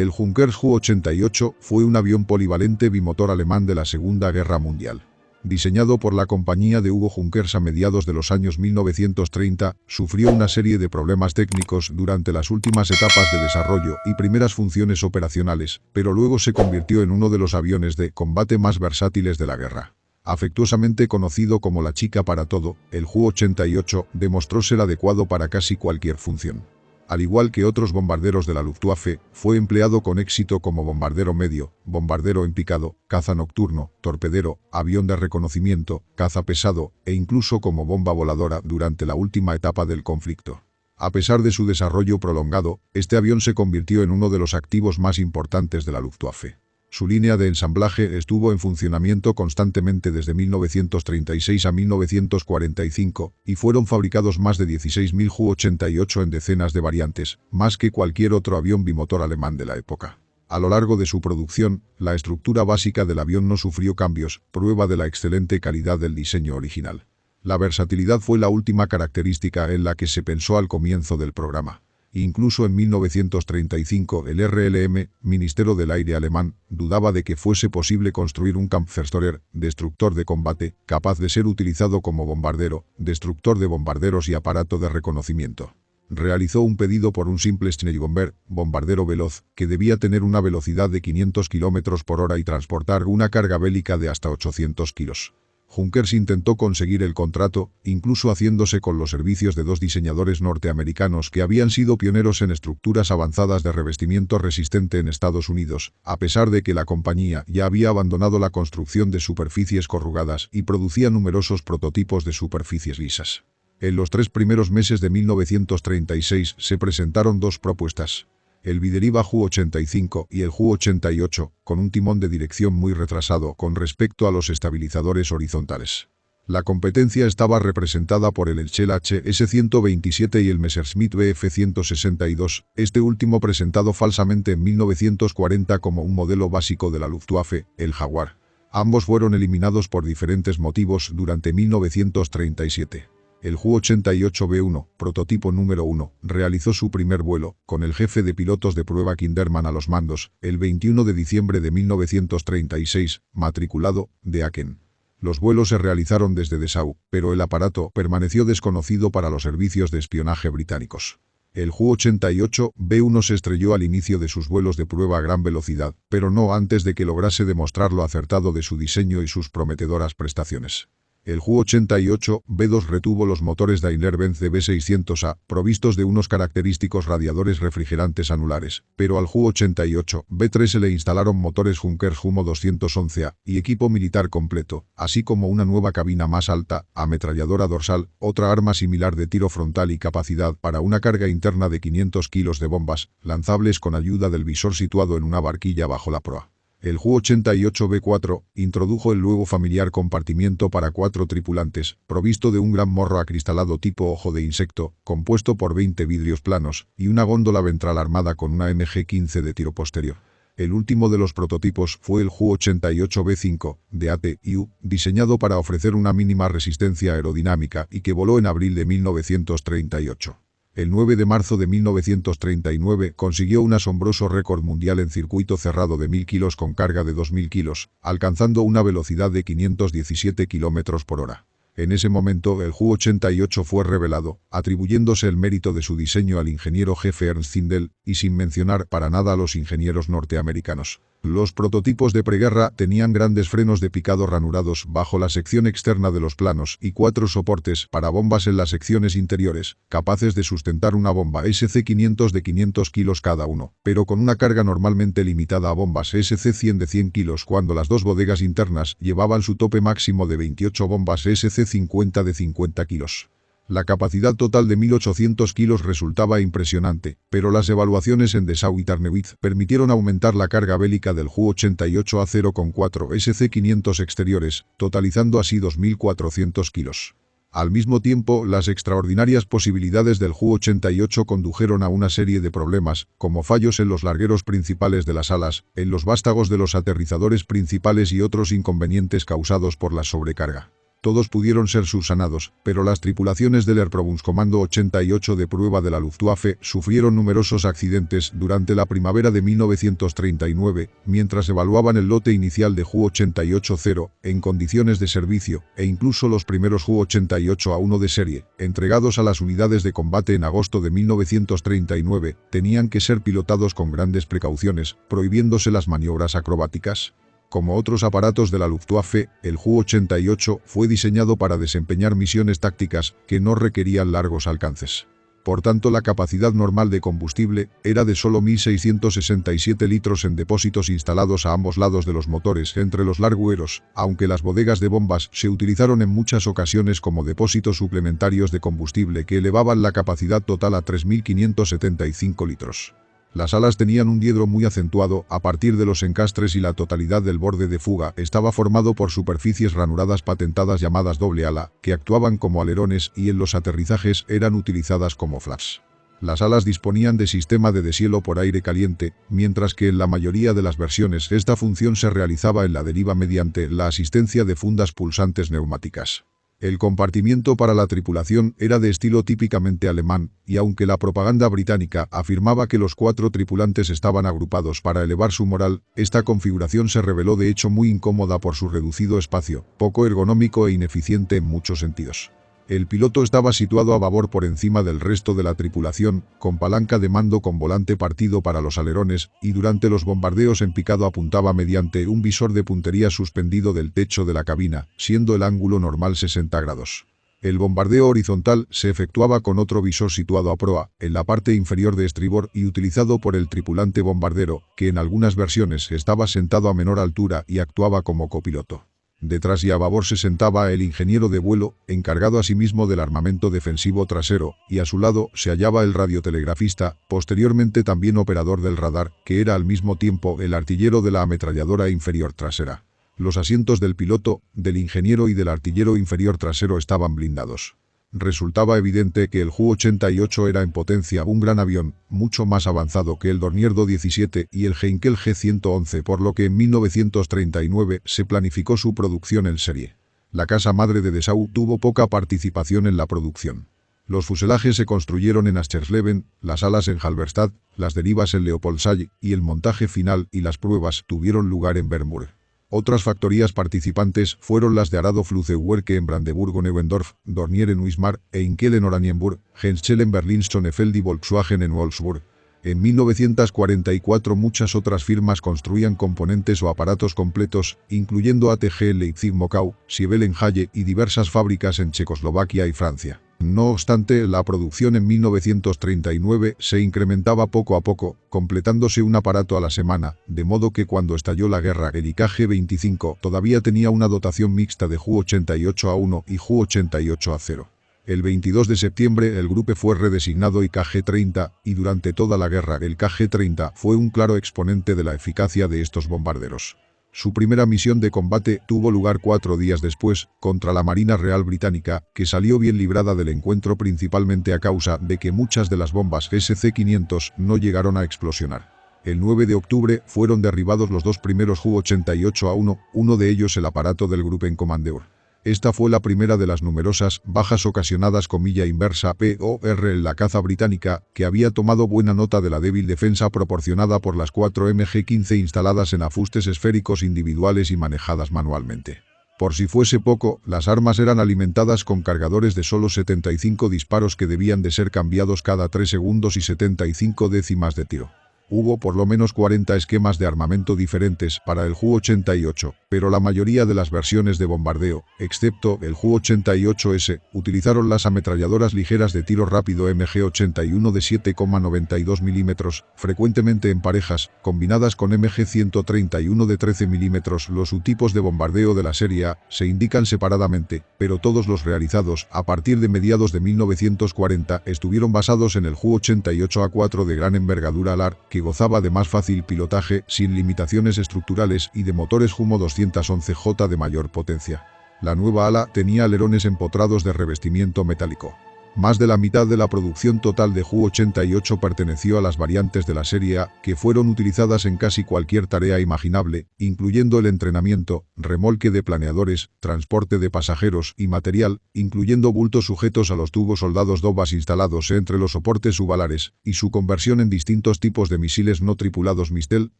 El Junkers Ju-88 fue un avión polivalente bimotor alemán de la Segunda Guerra Mundial. Diseñado por la compañía de Hugo Junkers a mediados de los años 1930, sufrió una serie de problemas técnicos durante las últimas etapas de desarrollo y primeras funciones operacionales, pero luego se convirtió en uno de los aviones de combate más versátiles de la guerra. Afectuosamente conocido como la chica para todo, el Ju-88 demostró ser adecuado para casi cualquier función. Al igual que otros bombarderos de la Luftwaffe, fue empleado con éxito como bombardero medio, bombardero en picado, caza nocturno, torpedero, avión de reconocimiento, caza pesado e incluso como bomba voladora durante la última etapa del conflicto. A pesar de su desarrollo prolongado, este avión se convirtió en uno de los activos más importantes de la Luftwaffe. Su línea de ensamblaje estuvo en funcionamiento constantemente desde 1936 a 1945 y fueron fabricados más de 16.000 Ju-88 en decenas de variantes, más que cualquier otro avión bimotor alemán de la época. A lo largo de su producción, la estructura básica del avión no sufrió cambios, prueba de la excelente calidad del diseño original. La versatilidad fue la última característica en la que se pensó al comienzo del programa. Incluso en 1935 el RLM, Ministerio del Aire alemán, dudaba de que fuese posible construir un Kampfverstärker, destructor de combate, capaz de ser utilizado como bombardero, destructor de bombarderos y aparato de reconocimiento. Realizó un pedido por un simple Schnellbomber, bombardero veloz, que debía tener una velocidad de 500 km por hora y transportar una carga bélica de hasta 800 kilos. Junkers intentó conseguir el contrato, incluso haciéndose con los servicios de dos diseñadores norteamericanos que habían sido pioneros en estructuras avanzadas de revestimiento resistente en Estados Unidos, a pesar de que la compañía ya había abandonado la construcción de superficies corrugadas y producía numerosos prototipos de superficies lisas. En los 3 primeros meses de 1936 se presentaron dos propuestas: el Bideriva Ju-85 y el Ju-88, con un timón de dirección muy retrasado con respecto a los estabilizadores horizontales. La competencia estaba representada por el Shell HS-127 y el Messerschmitt Bf 162, este último presentado falsamente en 1940 como un modelo básico de la Luftwaffe, el Jaguar. Ambos fueron eliminados por diferentes motivos durante 1937. El Ju-88B1, prototipo número 1, realizó su primer vuelo, con el jefe de pilotos de prueba Kinderman a los mandos, el 21 de diciembre de 1936, matriculado, de Aachen. Los vuelos se realizaron desde Dessau, pero el aparato permaneció desconocido para los servicios de espionaje británicos. El Ju-88B1 se estrelló al inicio de sus vuelos de prueba a gran velocidad, pero no antes de que lograse demostrar lo acertado de su diseño y sus prometedoras prestaciones. El Ju-88B2 retuvo los motores Daimler-Benz DB600A, provistos de unos característicos radiadores refrigerantes anulares, pero al Ju-88B3 se le instalaron motores Junkers Jumo 211A y equipo militar completo, así como una nueva cabina más alta, ametralladora dorsal, otra arma similar de tiro frontal y capacidad para una carga interna de 500 kilos de bombas, lanzables con ayuda del visor situado en una barquilla bajo la proa. El Ju-88B4 introdujo el luego familiar compartimiento para 4 tripulantes, provisto de un gran morro acristalado tipo ojo de insecto, compuesto por 20 vidrios planos, y una góndola ventral armada con una MG-15 de tiro posterior. El último de los prototipos fue el Ju-88B5, de ATU, diseñado para ofrecer una mínima resistencia aerodinámica y que voló en abril de 1938. El 9 de marzo de 1939 consiguió un asombroso récord mundial en circuito cerrado de 1000 kilos con carga de 2000 kilos, alcanzando una velocidad de 517 km por hora. En ese momento el Ju-88 fue revelado, atribuyéndose el mérito de su diseño al ingeniero jefe Ernst Zindel, y sin mencionar para nada a los ingenieros norteamericanos. Los prototipos de preguerra tenían grandes frenos de picado ranurados bajo la sección externa de los planos y 4 soportes para bombas en las secciones interiores, capaces de sustentar una bomba SC-500 de 500 kilos cada uno, pero con una carga normalmente limitada a bombas SC-100 de 100 kilos cuando las dos bodegas internas llevaban su tope máximo de 28 bombas SC-50 de 50 kilos. La capacidad total de 1.800 kilos resultaba impresionante, pero las evaluaciones en Dessau y Tarnewitz permitieron aumentar la carga bélica del Ju-88 a 0,4 SC-500 exteriores, totalizando así 2.400 kilos. Al mismo tiempo, las extraordinarias posibilidades del Ju-88 condujeron a una serie de problemas, como fallos en los largueros principales de las alas, en los vástagos de los aterrizadores principales y otros inconvenientes causados por la sobrecarga. Todos pudieron ser subsanados, pero las tripulaciones del Erprobungskommando 88 de prueba de la Luftwaffe sufrieron numerosos accidentes durante la primavera de 1939, mientras evaluaban el lote inicial de Ju-88-0 en condiciones de servicio, e incluso los primeros Ju-88A1 de serie, entregados a las unidades de combate en agosto de 1939, tenían que ser pilotados con grandes precauciones, prohibiéndose las maniobras acrobáticas. Como otros aparatos de la Luftwaffe, el Ju-88 fue diseñado para desempeñar misiones tácticas que no requerían largos alcances. Por tanto, la capacidad normal de combustible era de solo 1.667 litros en depósitos instalados a ambos lados de los motores entre los largueros, aunque las bodegas de bombas se utilizaron en muchas ocasiones como depósitos suplementarios de combustible que elevaban la capacidad total a 3.575 litros. Las alas tenían un diedro muy acentuado a partir de los encastres y la totalidad del borde de fuga estaba formado por superficies ranuradas patentadas llamadas doble ala, que actuaban como alerones y en los aterrizajes eran utilizadas como flaps. Las alas disponían de sistema de deshielo por aire caliente, mientras que en la mayoría de las versiones esta función se realizaba en la deriva mediante la asistencia de fundas pulsantes neumáticas. El compartimiento para la tripulación era de estilo típicamente alemán, y aunque la propaganda británica afirmaba que los 4 tripulantes estaban agrupados para elevar su moral, esta configuración se reveló de hecho muy incómoda por su reducido espacio, poco ergonómico e ineficiente en muchos sentidos. El piloto estaba situado a babor por encima del resto de la tripulación, con palanca de mando con volante partido para los alerones, y durante los bombardeos en picado apuntaba mediante un visor de puntería suspendido del techo de la cabina, siendo el ángulo normal 60 grados. El bombardeo horizontal se efectuaba con otro visor situado a proa, en la parte inferior de estribor y utilizado por el tripulante bombardero, que en algunas versiones estaba sentado a menor altura y actuaba como copiloto. Detrás y a babor se sentaba el ingeniero de vuelo, encargado asimismo del armamento defensivo trasero, y a su lado se hallaba el radiotelegrafista, posteriormente también operador del radar, que era al mismo tiempo el artillero de la ametralladora inferior trasera. Los asientos del piloto, del ingeniero y del artillero inferior trasero estaban blindados. Resultaba evidente que el Ju-88 era en potencia un gran avión, mucho más avanzado que el Dornier Do-17 y el Heinkel G-111, por lo que en 1939 se planificó su producción en serie. La casa madre de Dessau tuvo poca participación en la producción. Los fuselajes se construyeron en Aschersleben, las alas en Halberstadt, las derivas en Leopoldshall y el montaje final y las pruebas tuvieron lugar en Bernburg. Otras factorías participantes fueron las de Arado Flugzeugwerke en Brandeburgo-Neuendorf, Dornier en Wismar, Heinkel en Oranienburg, Henschel en Berlin, Sonnefeld y Volkswagen en Wolfsburg. En 1944 muchas otras firmas construían componentes o aparatos completos, incluyendo ATG en Leipzig-Mokau, Schiebel en Halle y diversas fábricas en Checoslovaquia y Francia. No obstante, la producción en 1939 se incrementaba poco a poco, completándose un aparato a la semana, de modo que cuando estalló la guerra el IK-G-25 todavía tenía una dotación mixta de Ju-88A1 y Ju-88A0. El 22 de septiembre el grupo fue redesignado IK-G-30 y durante toda la guerra el KG-30 fue un claro exponente de la eficacia de estos bombarderos. Su primera misión de combate tuvo lugar 4 días después, contra la Marina Real Británica, que salió bien librada del encuentro principalmente a causa de que muchas de las bombas SC-500 no llegaron a explosionar. El 9 de octubre fueron derribados los 2 primeros Ju-88A1, uno de ellos el aparato del Gruppenkommandeur. Esta fue la primera de las numerosas bajas ocasionadas comilla inversa POR en la caza británica, que había tomado buena nota de la débil defensa proporcionada por las 4 MG-15 instaladas en afustes esféricos individuales y manejadas manualmente. Por si fuese poco, las armas eran alimentadas con cargadores de solo 75 disparos que debían de ser cambiados cada 3 segundos y 75 décimas de tiro. Hubo por lo menos 40 esquemas de armamento diferentes para el Ju-88, pero la mayoría de las versiones de bombardeo, excepto el Ju-88S, utilizaron las ametralladoras ligeras de tiro rápido MG-81 de 7,92 mm, frecuentemente en parejas, combinadas con MG-131 de 13 mm. Los subtipos de bombardeo de la serie A se indican separadamente, pero todos los realizados a partir de mediados de 1940 estuvieron basados en el Ju-88A4 de gran envergadura alar, que gozaba de más fácil pilotaje, sin limitaciones estructurales y de motores Jumo 211J de mayor potencia. La nueva ala tenía alerones empotrados de revestimiento metálico. Más de la mitad de la producción total de Ju-88 perteneció a las variantes de la serie A, que fueron utilizadas en casi cualquier tarea imaginable, incluyendo el entrenamiento, remolque de planeadores, transporte de pasajeros y material, incluyendo bultos sujetos a los tubos soldados DOBAS instalados entre los soportes subalares, y su conversión en distintos tipos de misiles no tripulados Mistel,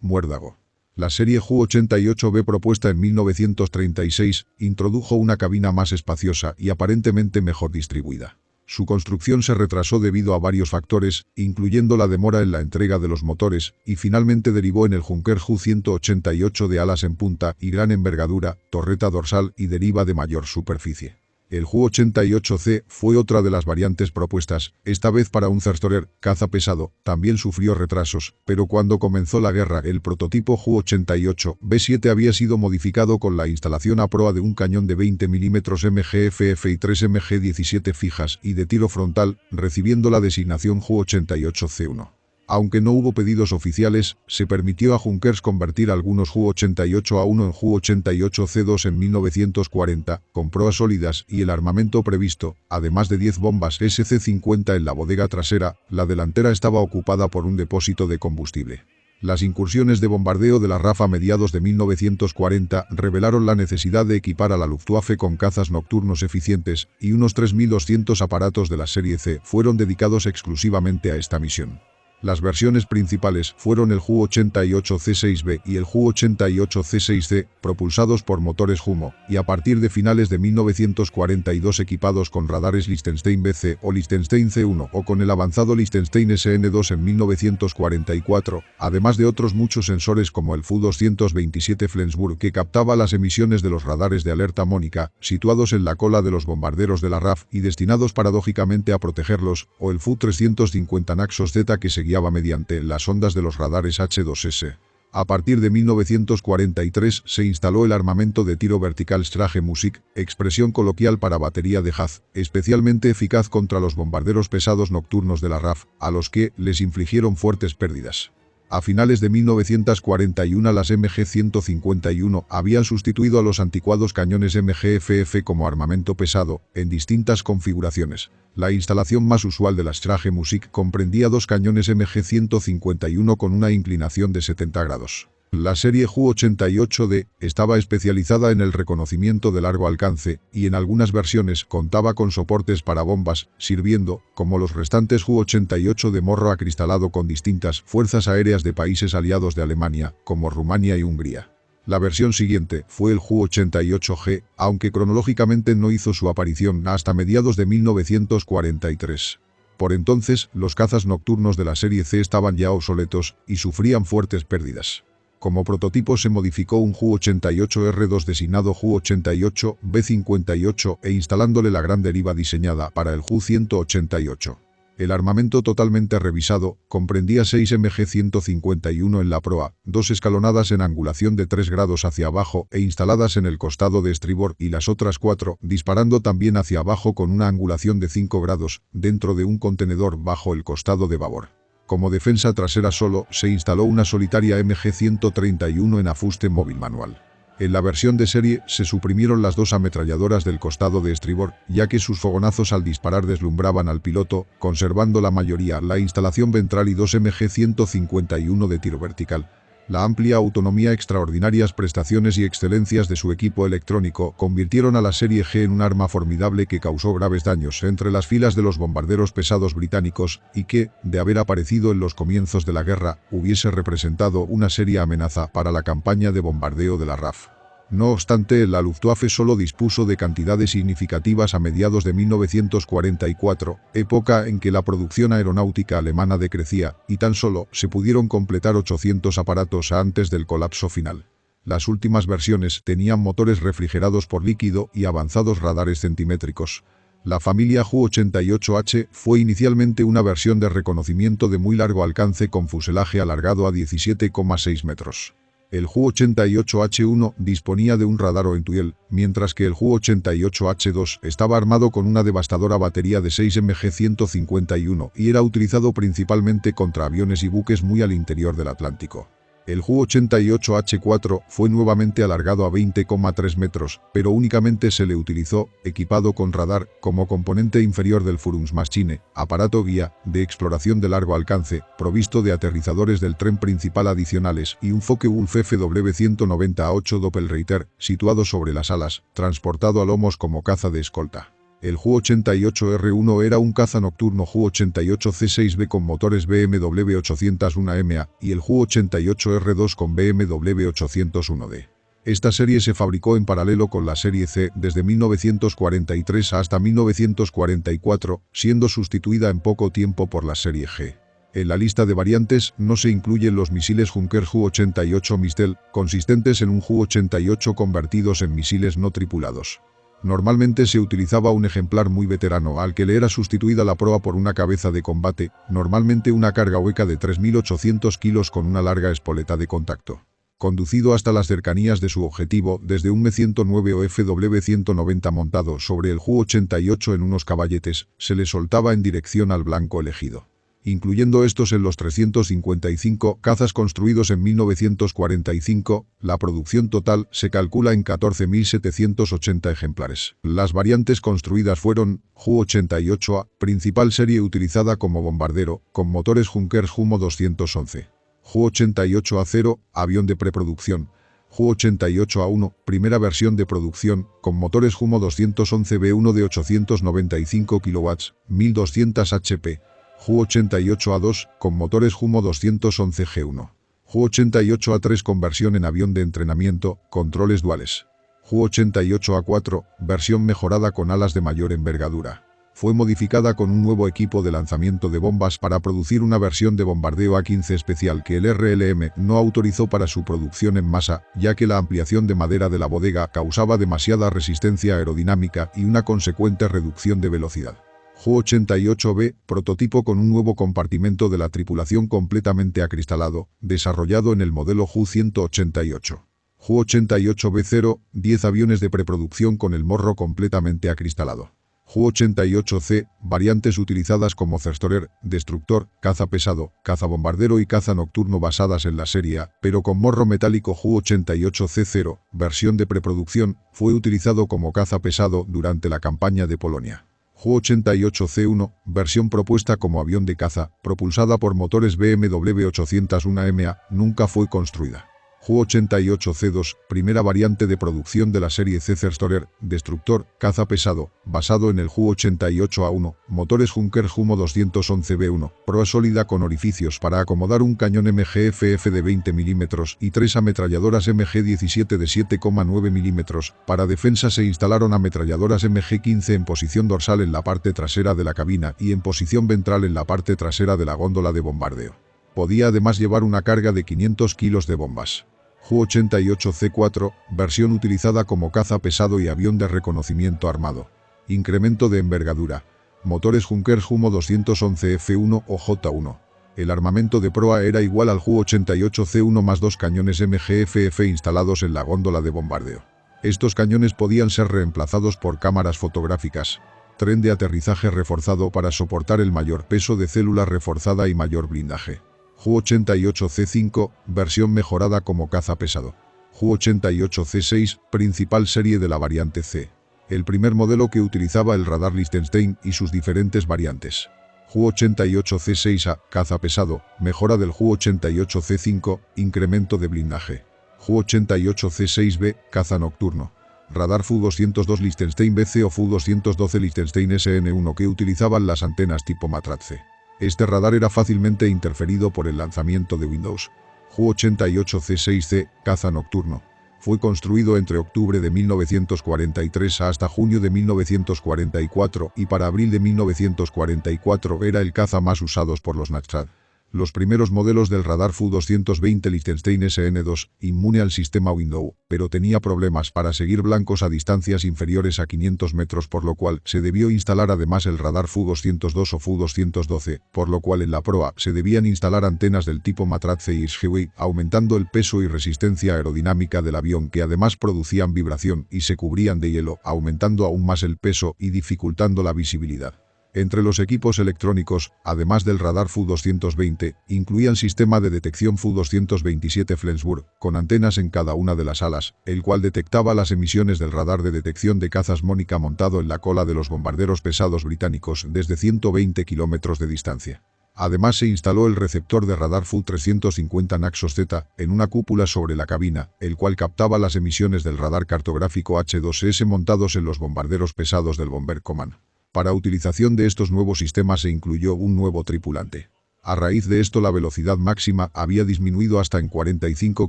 Muérdago. La serie Ju-88B, propuesta en 1936, introdujo una cabina más espaciosa y aparentemente mejor distribuida. Su construcción se retrasó debido a varios factores, incluyendo la demora en la entrega de los motores, y finalmente derivó en el Junker Ju-188 de alas en punta y gran envergadura, torreta dorsal y deriva de mayor superficie. El Ju-88C fue otra de las variantes propuestas, esta vez para un Cerstorer, caza pesado, también sufrió retrasos, pero cuando comenzó la guerra el prototipo Ju-88B7 había sido modificado con la instalación a proa de un cañón de 20 mm MGFF y 3 MG17 fijas y de tiro frontal, recibiendo la designación Ju-88C1. Aunque no hubo pedidos oficiales, se permitió a Junkers convertir algunos Ju-88A1 en Ju-88C2 en 1940, con proas sólidas y el armamento previsto, además de 10 bombas SC-50 en la bodega trasera. La delantera estaba ocupada por un depósito de combustible. Las incursiones de bombardeo de la RAF a mediados de 1940 revelaron la necesidad de equipar a la Luftwaffe con cazas nocturnos eficientes, y unos 3.200 aparatos de la serie C fueron dedicados exclusivamente a esta misión. Las versiones principales fueron el Ju-88C6B y el Ju-88C6C, propulsados por motores Jumo, y a partir de finales de 1942 equipados con radares Liechtenstein BC o Liechtenstein C1 o con el avanzado Liechtenstein SN2 en 1944, además de otros muchos sensores como el Fu-227 Flensburg, que captaba las emisiones de los radares de alerta mónica, situados en la cola de los bombarderos de la RAF y destinados paradójicamente a protegerlos, o el Fu-350 Naxos Z, que se guiaba mediante las ondas de los radares H2S. A partir de 1943 se instaló el armamento de tiro vertical Strage Musik, expresión coloquial para batería de Haz, especialmente eficaz contra los bombarderos pesados nocturnos de la RAF, a los que les infligieron fuertes pérdidas. A finales de 1941 las MG-151 habían sustituido a los anticuados cañones MGFF como armamento pesado, en distintas configuraciones. La instalación más usual de la Strage Musik comprendía dos cañones MG-151 con una inclinación de 70 grados. La serie Ju-88D estaba especializada en el reconocimiento de largo alcance y en algunas versiones contaba con soportes para bombas, sirviendo, como los restantes Ju-88, de morro acristalado con distintas fuerzas aéreas de países aliados de Alemania, como Rumania y Hungría. La versión siguiente fue el Ju-88G, aunque cronológicamente no hizo su aparición hasta mediados de 1943. Por entonces, los cazas nocturnos de la serie C estaban ya obsoletos y sufrían fuertes pérdidas. Como prototipo se modificó un Ju-88R2 designado Ju-88B58 e instalándole la gran deriva diseñada para el Ju-188. El armamento totalmente revisado comprendía 6 MG-151 en la proa, 2 escalonadas en angulación de 3 grados hacia abajo e instaladas en el costado de estribor, y las otras 4 disparando también hacia abajo con una angulación de 5 grados, dentro de un contenedor bajo el costado de babor. Como defensa trasera solo se instaló una solitaria MG-131 en afuste móvil manual. En la versión de serie se suprimieron las 2 ametralladoras del costado de estribor, ya que sus fogonazos al disparar deslumbraban al piloto, conservando la mayoría la instalación ventral y 2 MG-151 de tiro vertical. La amplia autonomía, extraordinarias prestaciones y excelencias de su equipo electrónico convirtieron a la serie G en un arma formidable que causó graves daños entre las filas de los bombarderos pesados británicos y que, de haber aparecido en los comienzos de la guerra, hubiese representado una seria amenaza para la campaña de bombardeo de la RAF. No obstante, la Luftwaffe solo dispuso de cantidades significativas a mediados de 1944, época en que la producción aeronáutica alemana decrecía, y tan solo se pudieron completar 800 aparatos antes del colapso final. Las últimas versiones tenían motores refrigerados por líquido y avanzados radares centimétricos. La familia Ju-88H fue inicialmente una versión de reconocimiento de muy largo alcance con fuselaje alargado a 17,6 metros. El Ju-88H1 disponía de un radar Oentuel, mientras que el Ju-88H2 estaba armado con una devastadora batería de 6 MG-151 y era utilizado principalmente contra aviones y buques muy al interior del Atlántico. El Ju-88H4 fue nuevamente alargado a 20,3 metros, pero únicamente se le utilizó, equipado con radar, como componente inferior del Führungsmaschine, aparato guía, de exploración de largo alcance, provisto de aterrizadores del tren principal adicionales y un Focke-Wulf FW-190A8 Doppelreiter, situado sobre las alas, transportado a lomos como caza de escolta. El Ju-88R1 era un caza nocturno Ju-88C6B con motores BMW 801MA y el Ju-88R2 con BMW 801D. Esta serie se fabricó en paralelo con la serie C desde 1943 hasta 1944, siendo sustituida en poco tiempo por la serie G. En la lista de variantes no se incluyen los misiles Junkers Ju-88 Mistel, consistentes en un Ju-88 convertidos en misiles no tripulados. Normalmente se utilizaba un ejemplar muy veterano al que le era sustituida la proa por una cabeza de combate, normalmente una carga hueca de 3.800 kilos con una larga espoleta de contacto. Conducido hasta las cercanías de su objetivo desde un Me-109 o FW-190 montado sobre el Ju-88 en unos caballetes, se le soltaba en dirección al blanco elegido. Incluyendo estos en los 355 cazas construidos en 1945, la producción total se calcula en 14.780 ejemplares. Las variantes construidas fueron Ju-88A, principal serie utilizada como bombardero, con motores Junkers Jumo 211. Ju-88A0, avión de preproducción. Ju-88A1, primera versión de producción, con motores Jumo 211B1 de 895 kW, 1200 HP. Ju-88A2, con motores Jumo 211G1. Ju-88A3 con versión en avión de entrenamiento, controles duales. Ju-88A4, versión mejorada con alas de mayor envergadura. Fue modificada con un nuevo equipo de lanzamiento de bombas para producir una versión de bombardeo A-15 especial que el RLM no autorizó para su producción en masa, ya que la ampliación de madera de la bodega causaba demasiada resistencia aerodinámica y una consecuente reducción de velocidad. Ju-88B, prototipo con un nuevo compartimento de la tripulación completamente acristalado, desarrollado en el modelo Ju-188. Ju-88B0, 10 aviones de preproducción con el morro completamente acristalado. Ju-88C, variantes utilizadas como Zerstörer, destructor, caza pesado, caza bombardero y caza nocturno basadas en la serie A, pero con morro metálico. Ju-88C0, versión de preproducción, fue utilizado como caza pesado durante la campaña de Polonia. Ju-88C1, versión propuesta como avión de caza, propulsada por motores BMW 801MA, nunca fue construida. Ju-88C2, primera variante de producción de la serie C Zerstörer, destructor, caza pesado, basado en el Ju-88A1, motores Junkers Jumo 211B1, proa sólida con orificios para acomodar un cañón MGFF de 20 mm y 3 ametralladoras MG17 de 7,9 mm. Para defensa se instalaron ametralladoras MG15 en posición dorsal en la parte trasera de la cabina y en posición ventral en la parte trasera de la góndola de bombardeo. Podía además llevar una carga de 500 kilos de bombas. Ju-88C4, versión utilizada como caza pesado y avión de reconocimiento armado. Incremento de envergadura. Motores Junkers Jumo 211F1 o J1. El armamento de proa era igual al Ju-88C1 más 2 cañones MGFF instalados en la góndola de bombardeo. Estos cañones podían ser reemplazados por cámaras fotográficas. Tren de aterrizaje reforzado para soportar el mayor peso de célula reforzada y mayor blindaje. Ju-88C5, versión mejorada como caza pesado. Ju-88C6, principal serie de la variante C. El primer modelo que utilizaba el radar Liechtenstein y sus diferentes variantes. Ju-88C6A, caza pesado, mejora del Ju-88C5, incremento de blindaje. Ju-88C6B, caza nocturno. Radar Fu-202 Liechtenstein BC o Fu-212 Liechtenstein SN1 que utilizaban las antenas tipo matrace. Este radar era fácilmente interferido por el lanzamiento de Windows. Ju-88C6C, caza nocturno. Fue construido entre octubre de 1943 hasta junio de 1944 y para abril de 1944 era el caza más usado por los Nachtsat. Los primeros modelos del radar Fu-220 Liechtenstein SN2, inmune al sistema Windows, pero tenía problemas para seguir blancos a distancias inferiores a 500 metros, por lo cual se debió instalar además el radar Fu-202 o Fu-212, por lo cual en la proa se debían instalar antenas del tipo matrace y Schwei, aumentando el peso y resistencia aerodinámica del avión, que además producían vibración y se cubrían de hielo, aumentando aún más el peso y dificultando la visibilidad. Entre los equipos electrónicos, además del radar Fu-220, incluían sistema de detección Fu-227 Flensburg, con antenas en cada una de las alas, el cual detectaba las emisiones del radar de detección de cazas Mónica montado en la cola de los bombarderos pesados británicos desde 120 kilómetros de distancia. Además se instaló el receptor de radar Fu-350 Naxos Z en una cúpula sobre la cabina, el cual captaba las emisiones del radar cartográfico H2S montados en los bombarderos pesados del Bomber Command. Para utilización de estos nuevos sistemas se incluyó un nuevo tripulante. A raíz de esto la velocidad máxima había disminuido hasta en 45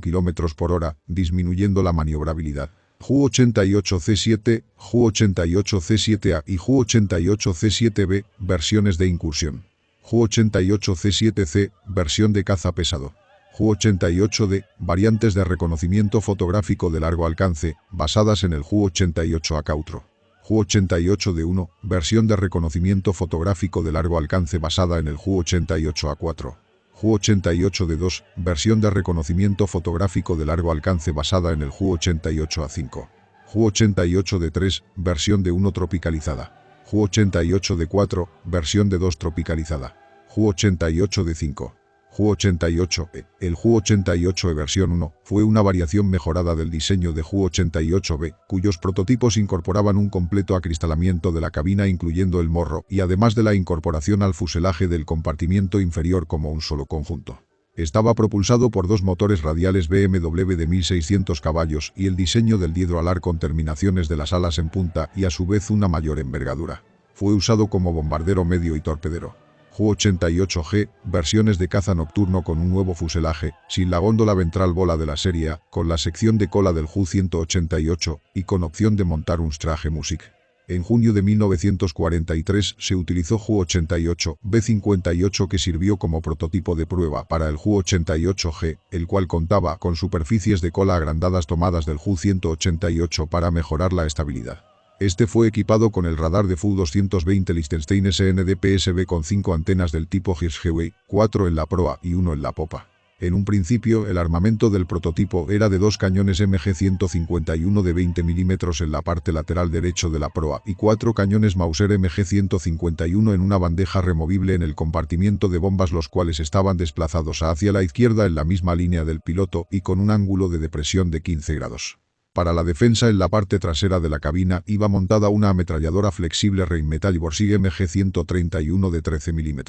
km por hora, disminuyendo la maniobrabilidad. Ju-88C7, Ju-88C7A y Ju-88C7B, versiones de incursión. Ju-88C7C, versión de caza pesado. Ju-88D, variantes de reconocimiento fotográfico de largo alcance, basadas en el Ju-88A Cautro. Ju-88D1, versión de reconocimiento fotográfico de largo alcance basada en el Ju-88A4. Ju-88D2, versión de reconocimiento fotográfico de largo alcance basada en el Ju-88A5. Ju-88D3, versión de 1 tropicalizada. Ju-88D4, versión de 2 tropicalizada. Ju-88D5. Ju-88E. El Ju-88E versión 1 fue una variación mejorada del diseño de Ju-88B, cuyos prototipos incorporaban un completo acristalamiento de la cabina incluyendo el morro y además de la incorporación al fuselaje del compartimiento inferior como un solo conjunto. Estaba propulsado por dos motores radiales BMW de 1600 caballos y el diseño del diedro alar con terminaciones de las alas en punta y a su vez una mayor envergadura. Fue usado como bombardero medio y torpedero. Ju-88G, versiones de caza nocturno con un nuevo fuselaje, sin la góndola ventral bola de la serie A, con la sección de cola del Ju-188 y con opción de montar un Strage Music. En junio de 1943 se utilizó Ju-88 B-58 que sirvió como prototipo de prueba para el Ju-88G, el cual contaba con superficies de cola agrandadas tomadas del Ju-188 para mejorar la estabilidad. Este fue equipado con el radar de Fu-220 Liechtenstein SNDPSB con 5 antenas del tipo Hirschgewey, 4 en la proa y 1 en la popa. En un principio, el armamento del prototipo era de 2 cañones MG-151 de 20 mm en la parte lateral derecho de la proa y 4 cañones Mauser MG-151 en una bandeja removible en el compartimiento de bombas, los cuales estaban desplazados hacia la izquierda en la misma línea del piloto y con un ángulo de depresión de 15 grados. Para la defensa en la parte trasera de la cabina iba montada una ametralladora flexible Rheinmetall Borsig MG-131 de 13 mm.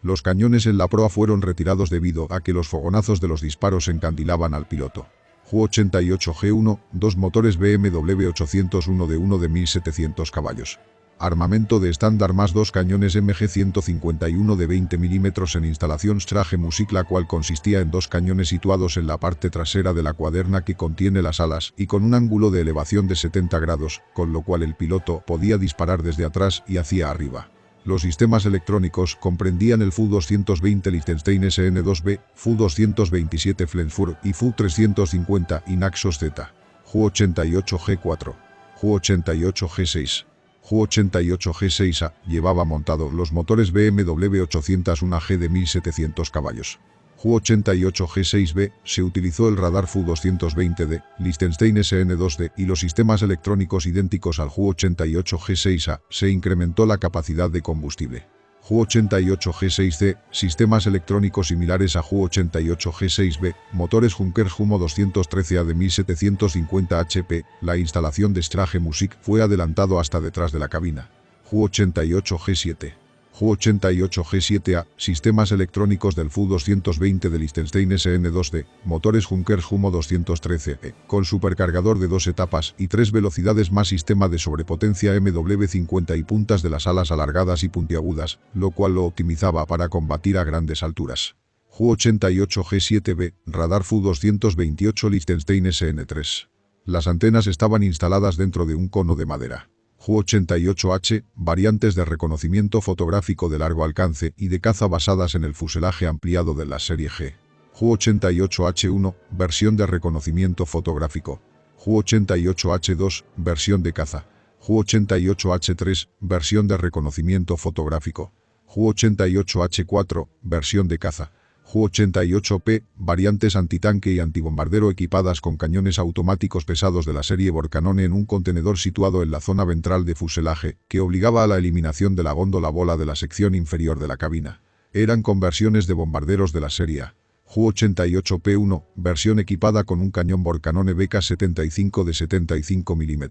Los cañones en la proa fueron retirados debido a que los fogonazos de los disparos encandilaban al piloto. Ju-88G1, 2 motores BMW 801 de 1 de 1700 caballos. Armamento de estándar más 2 cañones MG-151 de 20 mm en instalación Strage Music, la cual consistía en 2 cañones situados en la parte trasera de la cuaderna que contiene las alas y con un ángulo de elevación de 70 grados, con lo cual el piloto podía disparar desde atrás y hacia arriba. Los sistemas electrónicos comprendían el Fu-220 Liechtenstein SN2B, Fu-227 Flensburg y Fu-350 y Naxos Z. Ju-88G4. Ju-88G6. Ju-88G6A llevaba montado los motores BMW 801G de 1700 caballos. Ju-88G6B se utilizó el radar Fu-220D, Liechtenstein SN2D y los sistemas electrónicos idénticos al Ju-88G6A. Se incrementó la capacidad de combustible. Ju-88G6C, sistemas electrónicos similares a Ju-88G6B, motores Junkers Jumo 213A de 1750 HP, la instalación de Strage Music fue adelantado hasta detrás de la cabina. Ju-88G7. Ju-88G7A, sistemas electrónicos del Fu-220 de Liechtenstein SN2D, motores Junkers Jumo 213E, con supercargador de 2 etapas y 3 velocidades más sistema de sobrepotencia MW50 y puntas de las alas alargadas y puntiagudas, lo cual lo optimizaba para combatir a grandes alturas. Ju-88G7B, radar Fu-228 Liechtenstein SN3. Las antenas estaban instaladas dentro de un cono de madera. Ju-88H, variantes de reconocimiento fotográfico de largo alcance y de caza basadas en el fuselaje ampliado de la serie G. Ju-88H1, versión de reconocimiento fotográfico. Ju-88H2, versión de caza. Ju-88H3, versión de reconocimiento fotográfico. Ju-88H4, versión de caza. Ju-88P, variantes antitanque y antibombardero equipadas con cañones automáticos pesados de la serie Vorkanone en un contenedor situado en la zona ventral de fuselaje, que obligaba a la eliminación de la góndola bola de la sección inferior de la cabina. Eran conversiones de bombarderos de la serie A. Ju-88P1, versión equipada con un cañón Vorkanone BK-75 de 75 mm.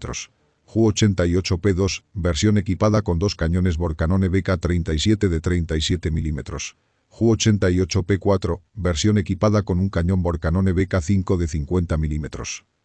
Ju-88P2, versión equipada con dos cañones Vorkanone BK-37 de 37 mm. Ju-88P4, versión equipada con un cañón Vorkanone BK-5 de 50 mm.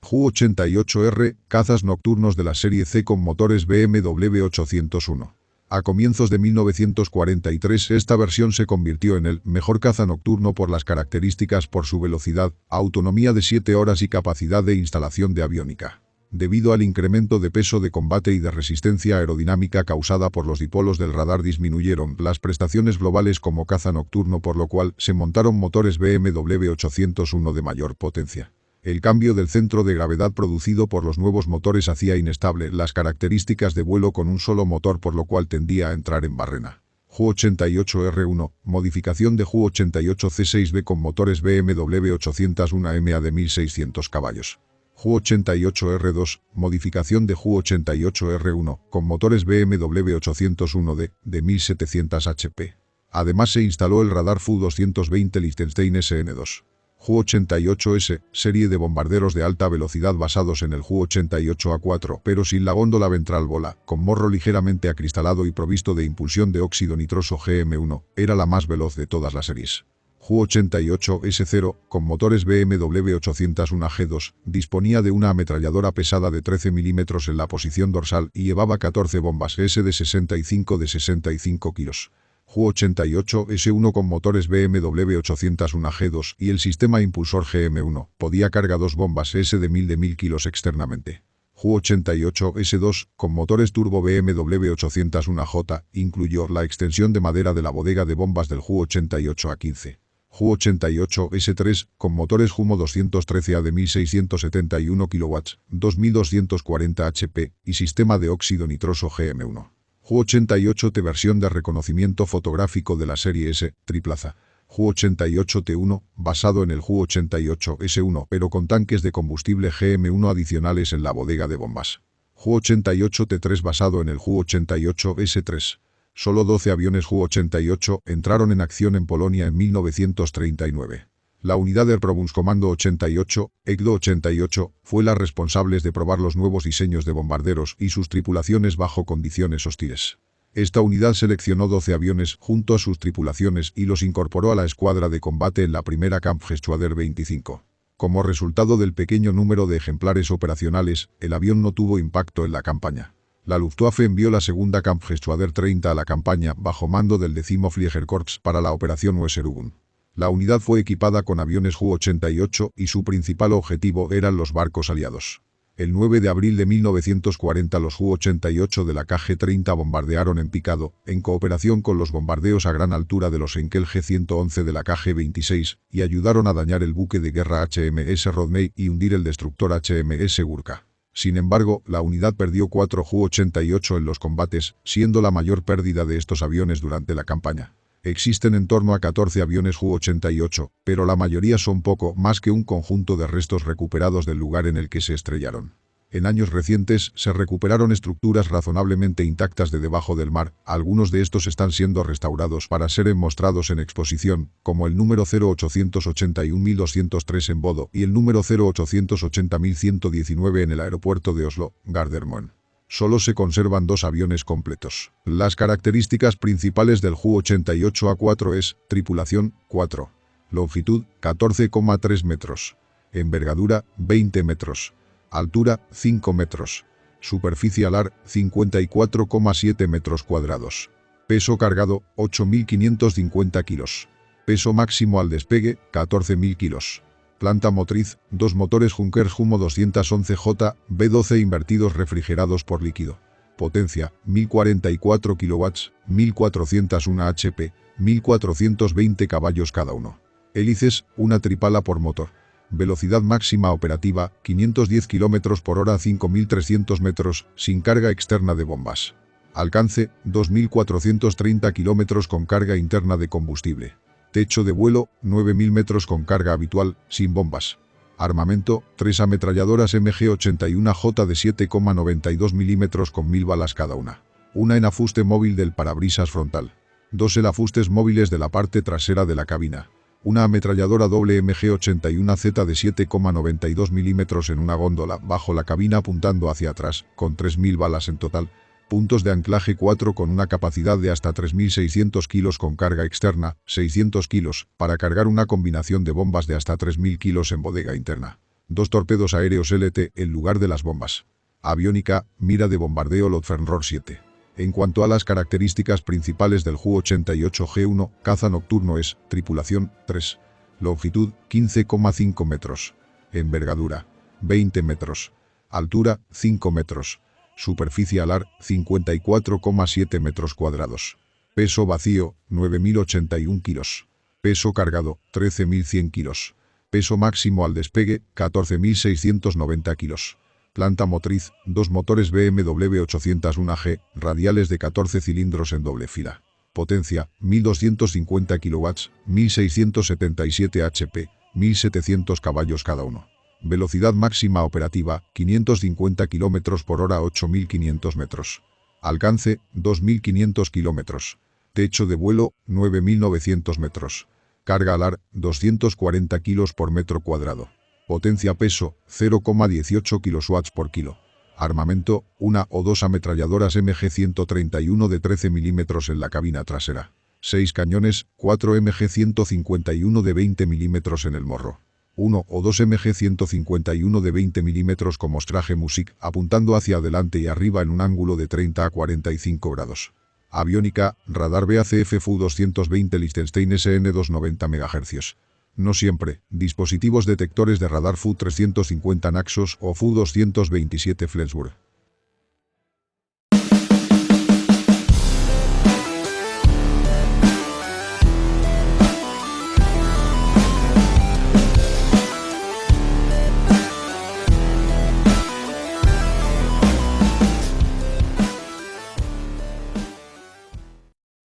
Ju-88R, cazas nocturnos de la serie C con motores BMW 801. A comienzos de 1943 esta versión se convirtió en el mejor caza nocturno por las características por su velocidad, autonomía de 7 horas y capacidad de instalación de aviónica. Debido al incremento de peso de combate y de resistencia aerodinámica causada por los dipolos del radar disminuyeron las prestaciones globales como caza nocturno, por lo cual se montaron motores BMW 801 de mayor potencia. El cambio del centro de gravedad producido por los nuevos motores hacía inestable las características de vuelo con un solo motor, por lo cual tendía a entrar en barrena. Ju-88R1, modificación de Ju-88C6B con motores BMW 801MA de 1600 caballos. Ju-88R2, modificación de Ju-88R1, con motores BMW 801D, de 1700 HP. Además se instaló el radar Fu-220 Liechtenstein SN2. Ju-88S, serie de bombarderos de alta velocidad basados en el Ju-88A4, pero sin la góndola ventral bola, con morro ligeramente acristalado y provisto de impulsión de óxido nitroso GM1, era la más veloz de todas las series. Ju-88S0, con motores BMW 801G2, disponía de una ametralladora pesada de 13 mm en la posición dorsal y llevaba 14 bombas S de 65 kilos. Ju-88S1 con motores BMW 801G2 y el sistema impulsor GM1, podía cargar dos bombas S de 1000 kilos externamente. Ju-88S2, con motores turbo BMW 801J, incluyó la extensión de madera de la bodega de bombas del Ju-88A15. Ju-88S3, con motores Jumo 213A de 1671 kW, 2240 HP, y sistema de óxido nitroso GM1. Ju-88T, versión de reconocimiento fotográfico de la serie S, triplaza. Ju-88T1, basado en el Ju-88S1, pero con tanques de combustible GM1 adicionales en la bodega de bombas. Ju-88T3, basado en el Ju-88S3. Solo 12 aviones Ju-88 entraron en acción en Polonia en 1939. La unidad del Probundskommando 88, EGDO 88, fue la responsable de probar los nuevos diseños de bombarderos y sus tripulaciones bajo condiciones hostiles. Esta unidad seleccionó 12 aviones junto a sus tripulaciones y los incorporó a la escuadra de combate en la primera Kampfgeschwader 25. Como resultado del pequeño número de ejemplares operacionales, el avión no tuvo impacto en la campaña. La Luftwaffe envió la segunda Kampfgeschwader 30 a la campaña bajo mando del 10º Fliegerkorps para la operación Weserübung. La unidad fue equipada con aviones Ju-88 y su principal objetivo eran los barcos aliados. El 9 de abril de 1940 los Ju-88 de la KG-30 bombardearon en picado, en cooperación con los bombardeos a gran altura de los Enkel G-111 de la KG-26, y ayudaron a dañar el buque de guerra HMS Rodney y hundir el destructor HMS Gurkha. Sin embargo, la unidad perdió 4 Ju-88 en los combates, siendo la mayor pérdida de estos aviones durante la campaña. Existen en torno a 14 aviones Ju-88, pero la mayoría son poco más que un conjunto de restos recuperados del lugar en el que se estrellaron. En años recientes se recuperaron estructuras razonablemente intactas de debajo del mar. Algunos de estos están siendo restaurados para ser mostrados en exposición, como el número 0881.203 en Bodo y el número 0880.119 en el aeropuerto de Oslo, Gardermoen. Solo se conservan 2 aviones completos. Las características principales del Ju-88A4 es: tripulación, 4. Longitud, 14,3 metros. Envergadura, 20 metros. Altura, 5 metros. Superficie alar, 54,7 metros cuadrados. Peso cargado, 8.550 kilos. Peso máximo al despegue, 14.000 kilos. Planta motriz, 2 motores Junkers Jumo 211J, B12 invertidos refrigerados por líquido. Potencia, 1044 kW, 1401 HP, 1420 caballos cada uno. Hélices, una tripala por motor. Velocidad máxima operativa, 510 km por hora a 5.300 metros, sin carga externa de bombas. Alcance, 2.430 km con carga interna de combustible. Techo de vuelo, 9.000 metros con carga habitual, sin bombas. Armamento, 3 ametralladoras MG-81J de 7,92 milímetros con 1000 balas cada una. Una en afuste móvil del parabrisas frontal. 2 en afustes móviles de la parte trasera de la cabina. Una ametralladora doble MG-81Z de 7,92 milímetros en una góndola bajo la cabina apuntando hacia atrás, con 3000 balas en total. Puntos de anclaje 4 con una capacidad de hasta 3600 kilos con carga externa, 600 kilos, para cargar una combinación de bombas de hasta 3000 kilos en bodega interna. 2 torpedos aéreos LT en lugar de las bombas. Aviónica, mira de bombardeo Lotfernrohr 7. En cuanto a las características principales del Ju-88G1, caza nocturno es, tripulación, 3. Longitud, 15,5 metros. Envergadura, 20 metros. Altura, 5 metros. Superficie alar, 54,7 metros cuadrados. Peso vacío, 9.081 kilos. Peso cargado, 13.100 kilos. Peso máximo al despegue, 14.690 kilos. Planta motriz, 2 motores BMW 801G, radiales de 14 cilindros en doble fila. Potencia, 1.250 kW, 1.677 HP, 1.700 caballos cada uno. Velocidad máxima operativa, 550 km por hora 8.500 metros. Alcance, 2.500 km. Techo de vuelo, 9.900 metros. Carga alar, 240 kilos por metro cuadrado. Potencia peso, 0,18 kW por kilo. Armamento, 1 o 2 ametralladoras MG-131 de 13 milímetros en la cabina trasera. 6 cañones, 4 MG-151 de 20 milímetros en el morro. 1 o 2 MG-151 de 20 milímetros con mostraje Music, apuntando hacia adelante y arriba en un ángulo de 30 a 45 grados. Aviónica, radar BACF Fu-220 Liechtenstein SN 290 MHz. No siempre, dispositivos detectores de radar Fu-350 Naxos o Fu-227 Flensburg.